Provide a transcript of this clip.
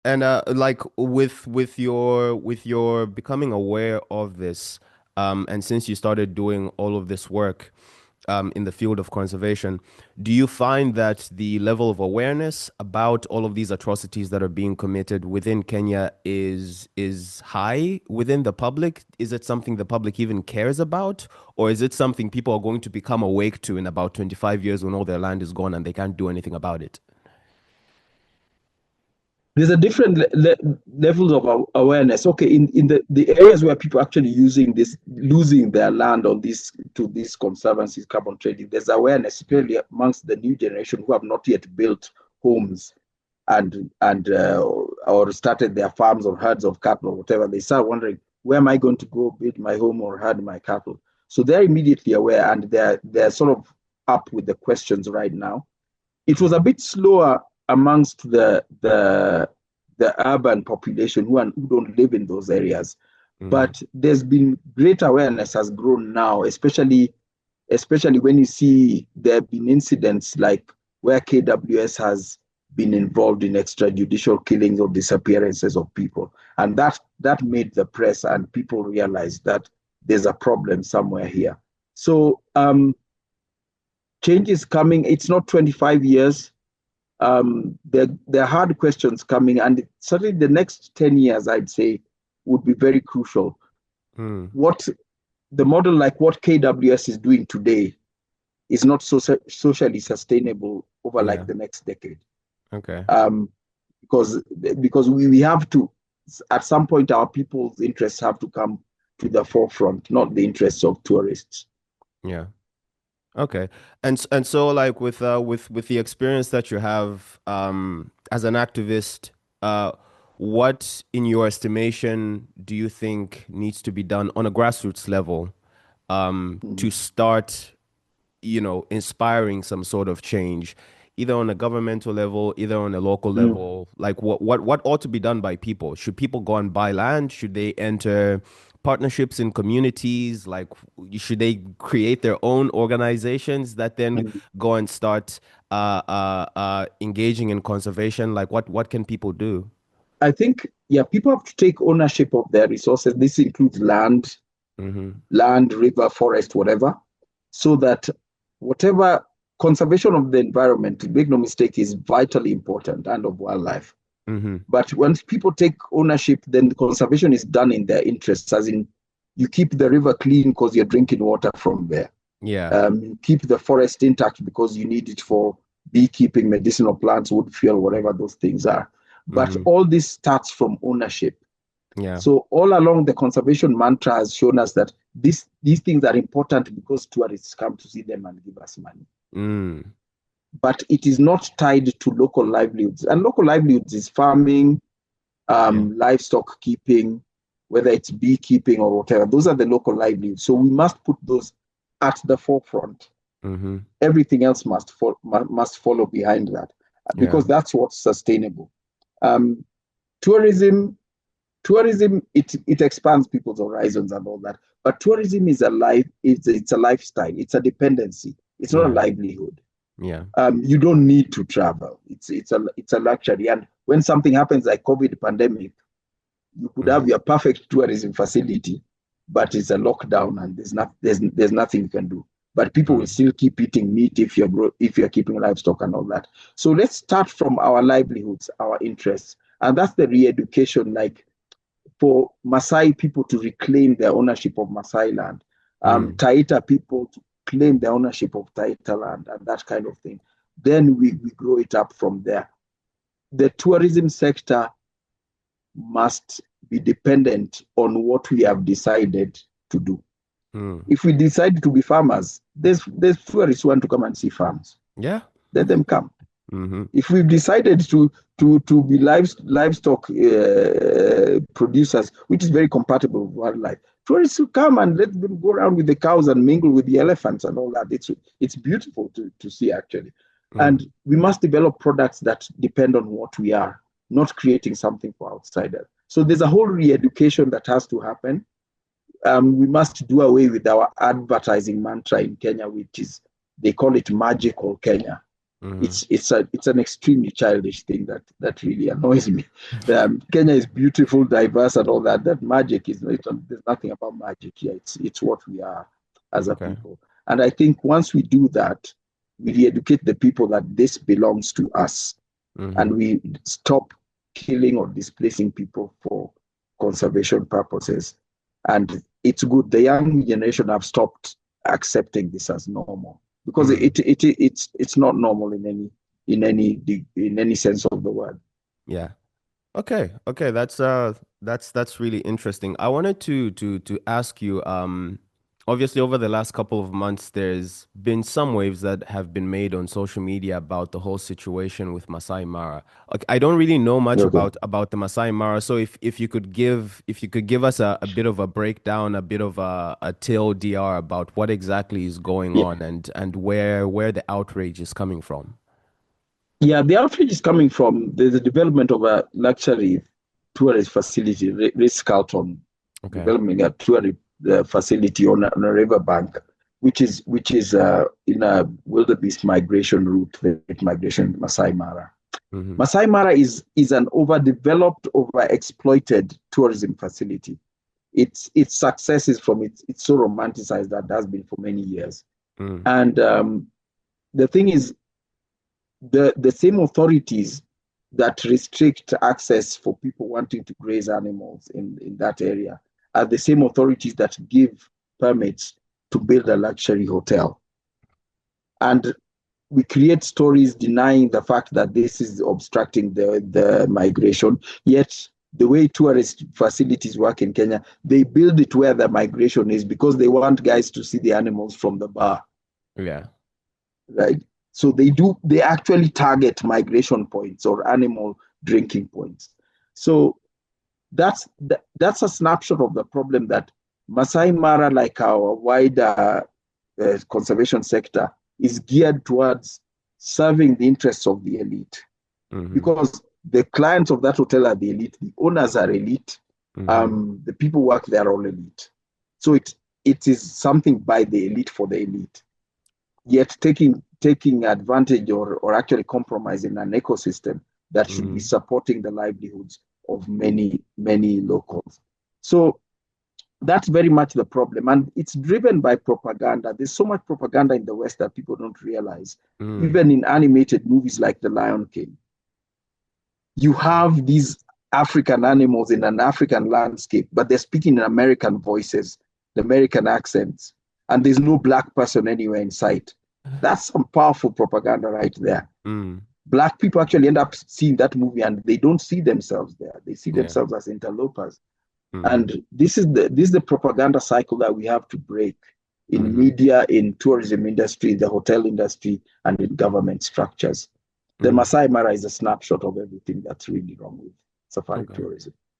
And like with your becoming aware of this, and since you started doing all of this work in the field of conservation, do you find that the level of awareness about all of these atrocities that are being committed within Kenya is high within the public? Is it something the public even cares about, or is it something people are going to become awake to in about 25 years when all their land is gone and they can't do anything about it? There's a different levels of awareness. Okay, in the areas where people are actually using this, losing their land on this to these conservancies, carbon trading, there's awareness, especially amongst the new generation who have not yet built homes and or started their farms or herds of cattle or whatever. They start wondering, where am I going to go build my home or herd my cattle? So they're immediately aware and they're sort of up with the questions right now. It was a bit slower amongst the urban population who don't live in those areas. Mm-hmm. But there's been great awareness has grown now, especially when you see there have been incidents like where KWS has been involved in extrajudicial killings or disappearances of people. And that made the press and people realize that there's a problem somewhere here. So change is coming. It's not 25 years. There are hard questions coming, and certainly the next 10 years, I'd say, would be very crucial. Mm. What the model like what KWS is doing today is not socially sustainable over like Yeah. the next decade. Okay. Um, because we have to, at some point, our people's interests have to come to the forefront, not the interests of tourists. Yeah. Okay. And so like with the experience that you have as an activist, what in your estimation do you think needs to be done on a grassroots level to Mm. start, inspiring some sort of change, either on a governmental level, either on a local Mm. level? Like what ought to be done by people? Should people go and buy land? Should they enter partnerships in communities? Like, should they create their own organizations that then Mm. go and start engaging in conservation? Like, what can people do? I think, yeah, people have to take ownership of their resources. This includes Mm-hmm. river, forest, whatever, so that whatever conservation of the environment, make no mistake, is vitally important and of wildlife. Mm-hmm. But once people take ownership, then the conservation is done in their interests, as in you keep the river clean because you're drinking water from there. Yeah. You keep the forest intact because you need it for beekeeping, medicinal plants, wood fuel, whatever those things are. But Mm-hmm. all this starts from ownership. Yeah. So all along, the conservation mantra has shown us that these things are important because tourists come to see them and give us money. Mm. But it is not tied to local livelihoods. And local livelihoods is farming, Yeah. livestock keeping, whether it's beekeeping or whatever. Those are the local livelihoods. So we must put those at the forefront. Mm-hmm. Everything else must follow behind that Yeah. because that's what's sustainable. Um, tourism tourism it expands people's horizons and all that, but tourism is a life, it's a lifestyle, it's a dependency, it's not a Yeah. livelihood. Yeah. You don't need to travel, it's a luxury. And when something happens like COVID pandemic, you could have Mm. your perfect tourism facility, but it's a lockdown and there's nothing you can do. But people will Mm. still keep eating meat if you're keeping livestock and all that. So let's start from our livelihoods, our interests, and that's the re-education. Like for Masai people to reclaim their ownership of Masai land, Mm. Taita people to claim their ownership of Taita land, and that kind of thing. Then we grow it up from there. The tourism sector must be dependent on what we have decided to do. Mm. If we decide to be farmers, there's tourists who want to come and see farms. Yeah. Let them come. Mm-hmm. If we've decided to be livestock producers, which is very compatible with wildlife, tourists will come and let them go around with the cows and mingle with the elephants and all that. It's beautiful to see actually, Mm. and we must develop products that depend on what we are, not creating something for outsiders. So there's a whole re-education that has to happen. We must do away with our advertising mantra in Kenya, which is they call it magical Kenya. Mm-hmm. It's an extremely childish thing that really annoys me. Kenya is beautiful, diverse, and all that. That magic is there's nothing about magic here. It's what we are as a Okay. people. And I think once we do that, we re-educate the people that this belongs to us, Mm-hmm. and we stop killing or displacing people for conservation purposes. And it's good. The young generation have stopped accepting this as normal because Mm. it's not normal in any sense of the word. Yeah. Okay, okay, that's really interesting. I wanted to ask you, obviously over the last couple of months, there's been some waves that have been made on social media about the whole situation with Masai Mara. Like, I don't really know much Okay. about the Masai Mara, so if you could give us a bit of a breakdown, a bit of a TLDR about what exactly is going Yeah. on and where the outrage is coming from. Yeah, the outrage is coming from the development of a luxury tourist facility, Ritz-Carlton, Okay. developing a tourist facility on a riverbank, which is in a wildebeest migration route, the migration Masai Mara. Mm-hmm. Masai Mara is an overdeveloped, overexploited tourism facility. Its success is from it's so romanticized that has been for many years. Mm. And the thing is, the same authorities that restrict access for people wanting to graze animals in that area are the same authorities that give permits to build a luxury hotel. And we create stories denying the fact that this is obstructing the migration. Yet the way tourist facilities work in Kenya, they build it where the migration is because they want guys to see the animals from the bar, Yeah. right? So they actually target migration points or animal drinking points. So that's a snapshot of the problem that Masai Mara, like our wider conservation sector, is geared towards serving the interests of the elite Mm-hmm. because the clients of that hotel are the elite, the owners are elite, Mm-hmm. the people who work there are all elite. So it is something by the elite for the elite, yet taking advantage or actually compromising an ecosystem that should be Mm-hmm. supporting the livelihoods of many locals. So that's very much the problem, and it's driven by propaganda. There's so much propaganda in the West that people don't realize. Mm. Even in animated movies like The Lion King, you have these African animals in an African landscape, but they're speaking in American voices, the American accents, and there's no black person anywhere in sight. That's some powerful propaganda right there. Mm. Black people actually end up seeing that movie and they don't see themselves there. They see Yeah. themselves as interlopers. Mm-hmm. And this is the propaganda cycle that we have to break in Mm-hmm. media, in tourism industry, the hotel industry, and in government structures. The Mm. Masai Mara is a snapshot of everything that's really wrong with safari Okay. tourism.